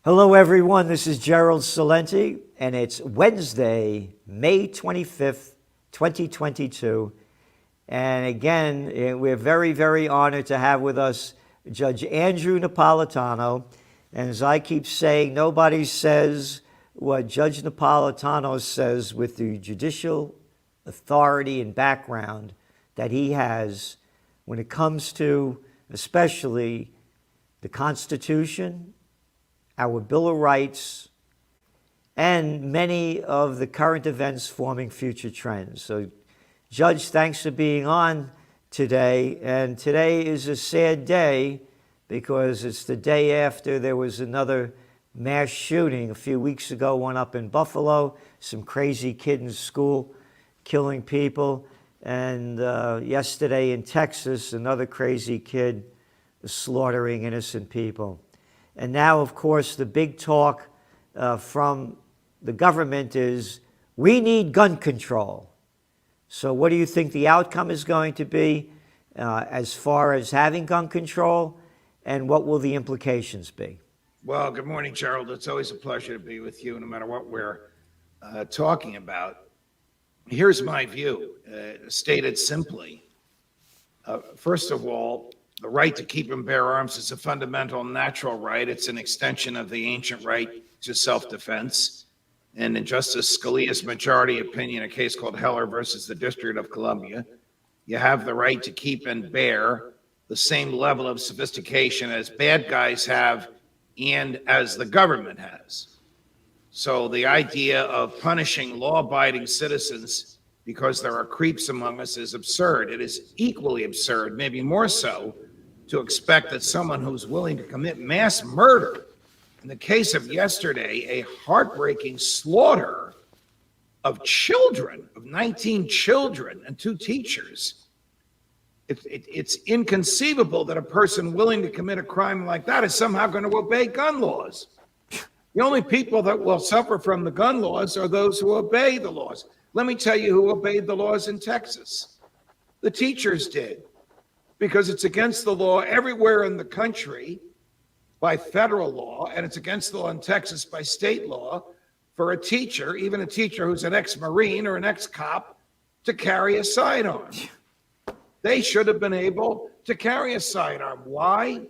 Hello, everyone. This is Gerald Celente, and it's Wednesday, May 25th, 2022. And again, we're very, very honored to have with us Judge Andrew Napolitano. And as I keep saying, nobody says what Judge Napolitano says with the judicial authority and background that he has when it comes to especially the Constitution, our Bill of Rights, and many of the current events forming future trends. So, Judge, thanks for being on today. And today is a sad day because it's the day after there was another mass shooting a few weeks ago, one up in Buffalo, some crazy kid in school killing people. And yesterday in Texas, another crazy kid slaughtering innocent people. And now, of course, the big talk from the government is we need gun control. So what do you think the outcome is going to be as far as having gun control, and what will the implications be? Well, good morning, Gerald. It's always a pleasure to be with you, no matter what we're talking about. Here's my view, stated simply. First of all, the right to keep and bear arms is a fundamental natural right. It's an extension of the ancient right to self-defense. And in Justice Scalia's majority opinion, a case called Heller versus the District of Columbia, you have the right to keep and bear the same level of sophistication as bad guys have and as the government has. So the idea of punishing law-abiding citizens because there are creeps among us is absurd. It is equally absurd, maybe more so, to expect that someone who's willing to commit mass murder, in the case of yesterday, a heartbreaking slaughter of children, of 19 children and 2 teachers, it's inconceivable that a person willing to commit a crime like that is somehow going to obey gun laws. The only people that will suffer from the gun laws are those who obey the laws. Let me tell you who obeyed the laws in Texas. The teachers did, because it's against the law everywhere in the country by federal law, and it's against the law in Texas by state law for a teacher, even a teacher who's an ex-Marine or an ex-cop, to carry a sidearm. They should have been able to carry a sidearm. Why?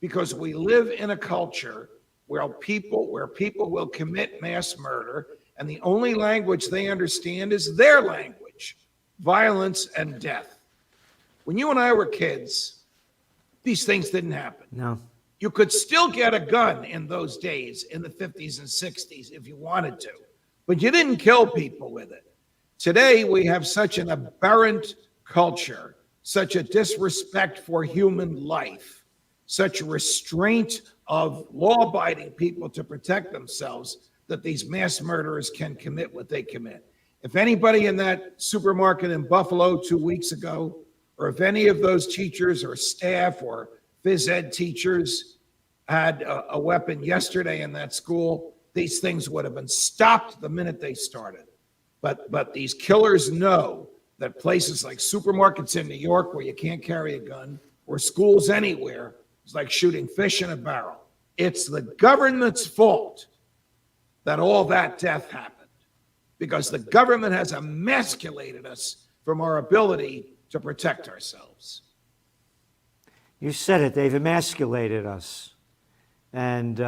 Because we live in a culture where people will commit mass murder, and the only language they understand is their language, violence and death. When you and I were kids, these things didn't happen. No. You could still get a gun in those days, in the 50s and 60s, if you wanted to, but you didn't kill people with it. Today, we have such an aberrant culture, such a disrespect for human life, such a restraint of law-abiding people to protect themselves, that these mass murderers can commit what they commit. If anybody in that supermarket in Buffalo 2 weeks ago, or if any of those teachers or staff or phys ed teachers had a weapon yesterday in that school, these things would have been stopped the minute they started. But these killers know that places like supermarkets in New York where you can't carry a gun, or schools anywhere, is like shooting fish in a barrel. It's the government's fault that all that death happened, because the government has emasculated us from our ability to protect ourselves. You said it, they've emasculated us. And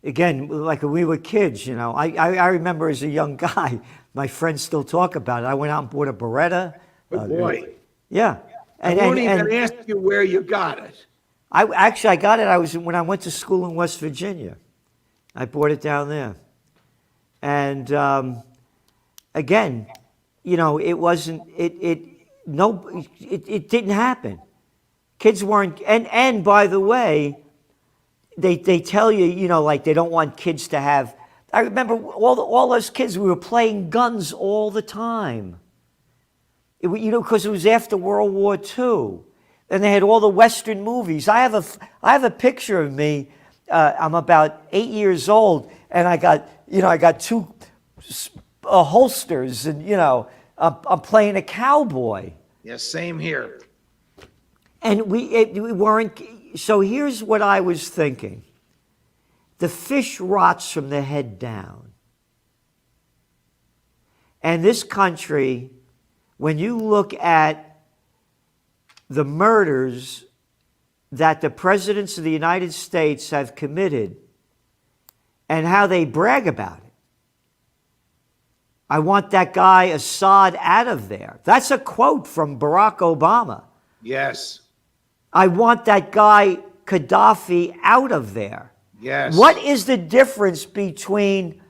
again, like when we were kids, you know, I remember as a young guy, my friends still talk about it. I went out and bought a Beretta. Good boy. Yeah. I won't even ask you where you got it. I got it. When I went to school in West Virginia. I bought it down there. And again, you know, it wasn't, it didn't happen. Kids weren't, and by the way, they tell you, you know, like they don't want kids to have, I remember all those kids, we were playing guns all the time. You know, because it was after World War II. And they had all the Western movies. I have a picture of me, I'm about 8 years old, and I got 2 holsters, and, you know, I'm playing a cowboy. Yes, same here. And we weren't, so here's what I was thinking. the fish rots from the head down. And this country, when you look at the murders that the presidents of the United States have committed and how they brag about it, I want that guy Assad out of there. That's a quote from Barack Obama. Yes. I want that guy Gaddafi out of there. Yes. What is the difference between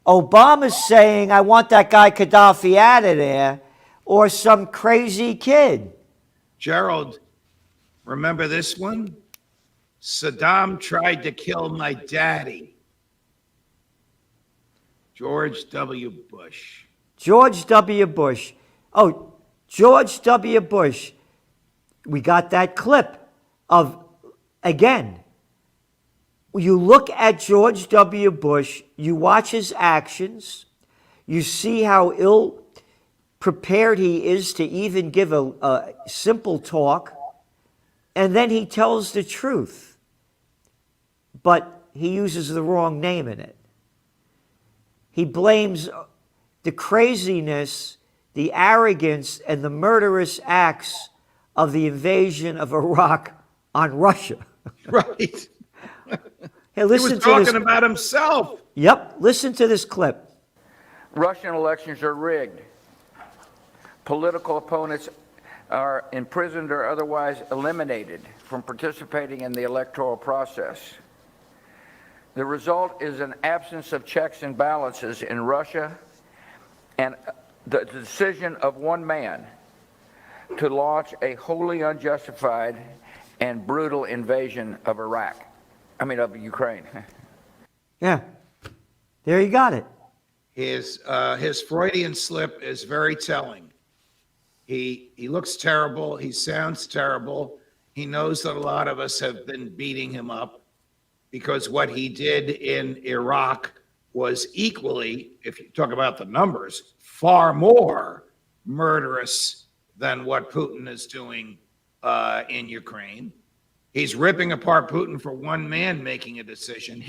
Obama saying, I want that guy Gaddafi out of there, or some crazy kid? Gerald, remember this one? Saddam tried to kill my daddy. George W. Bush. George W. Bush. Oh, George W. Bush. We got that clip of, again, you look at George W. Bush, you watch his actions, you see how ill prepared he is to even give a simple talk, and then he tells the truth, but he uses the wrong name in it. He blames the craziness, the arrogance, and the murderous acts of the invasion of Iraq on Russia. Right. Hey, listen he was to talking this. about himself. Yep, listen to this clip. Russian elections are rigged. Political opponents are imprisoned or otherwise eliminated from participating in the electoral process. The result is an absence of checks and balances in Russia and the decision of one man to launch a wholly unjustified and brutal invasion of of Ukraine. Yeah, there you got it. His Freudian slip is very telling. He looks terrible. He sounds terrible. He knows that a lot of us have been beating him up because what he did in Iraq was equally, if you talk about the numbers, far more murderous than what Putin is doing in Ukraine. He's ripping apart Putin for one man making a decision.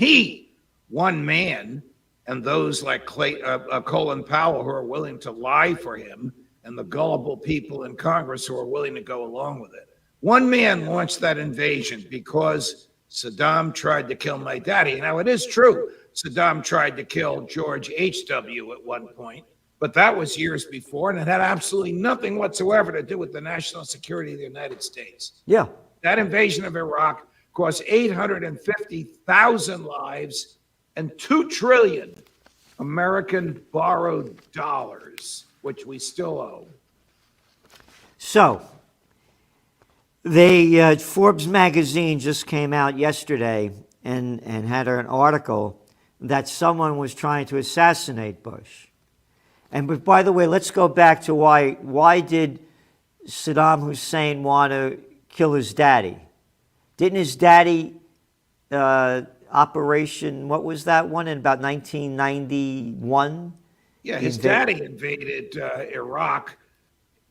One man, and those like Colin Powell who are willing to lie for him, and the gullible people in Congress who are willing to go along with it. One man launched that invasion because Saddam tried to kill my daddy. Now, it is true, Saddam tried to kill George H.W. at one point, but that was years before, and it had absolutely nothing whatsoever to do with the national security of the United States. Yeah. That invasion of Iraq cost 850,000 lives and 2 trillion American borrowed dollars, which we still owe. So, the Forbes magazine just came out yesterday and had an article that someone was trying to assassinate Bush. And but by the way, let's go back to why did Saddam Hussein want to kill his daddy? Didn't his daddy operation, what was that one, in about 1991? Yeah, his daddy invaded Iraq,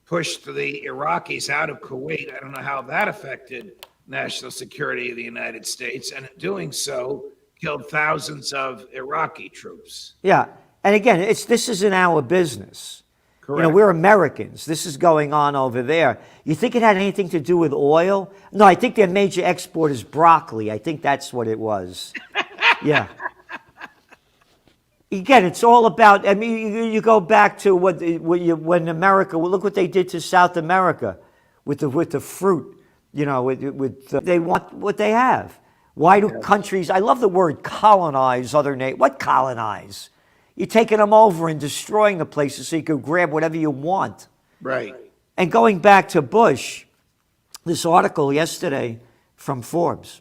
pushed the Iraqis out of Kuwait. I don't know how that affected national security of the United States, and in doing so, killed thousands of Iraqi troops. Yeah, and again, this isn't our business. Correct. You know, we're Americans. This is going on over there. You think it had anything to do with oil? No, I think their major export is broccoli. I think that's what it was. Yeah. Again, it's all about, I mean, you go back to when America, look what they did to South America with the fruit, you know, they want what they have. Why do countries, I love the word colonize other nations. What colonize? You're taking them over and destroying the places so you can grab whatever you want. Right. And going back to Bush, this article yesterday from Forbes,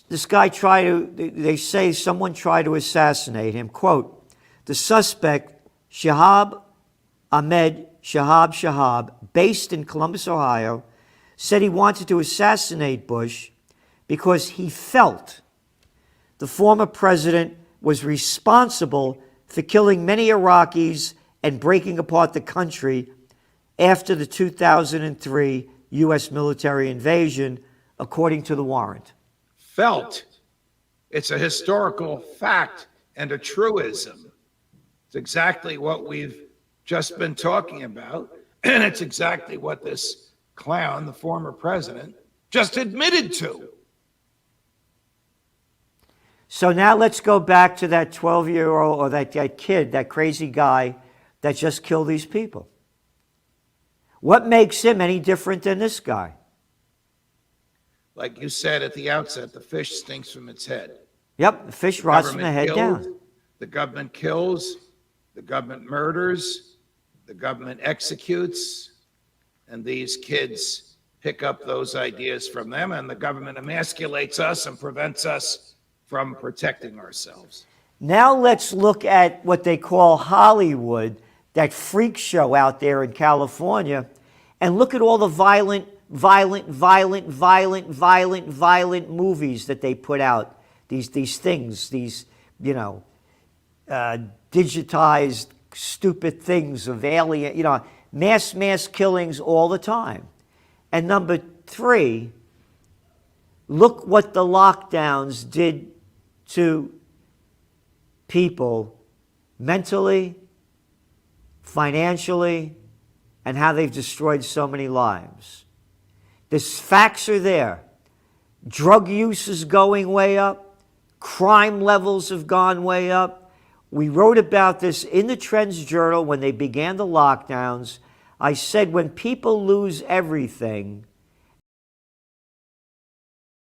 this guy they say someone tried to assassinate him. Quote, the suspect, Shahab Ahmed Shahab, based in Columbus, Ohio, said he wanted to assassinate Bush because he felt the former president was responsible for killing many Iraqis and breaking apart the country after the 2003 U.S. military invasion, according to the warrant. Felt. It's a historical fact and a truism. It's exactly what we've just been talking about. And it's exactly what this clown, the former president, just admitted to. So now let's go back to that 12-year-old or that kid, that crazy guy that just killed these people. What makes him any different than this guy? Like you said at the outset, the fish stinks from its head. Yep, the fish rots from the head down. The government kills, the government murders, the government executes, and these kids pick up those ideas from them, and the government emasculates us and prevents us from protecting ourselves. Now let's look at what they call Hollywood, that freak show out there in California, and look at all the violent movies that they put out. These things, digitized stupid things of alien, mass killings all the time. And number three, look what the lockdowns did to people mentally, financially, and how they've destroyed so many lives. The facts are there. Drug use is going way up. Crime levels have gone way up. We wrote about this in the Trends Journal when they began the lockdowns. I said when people lose everything,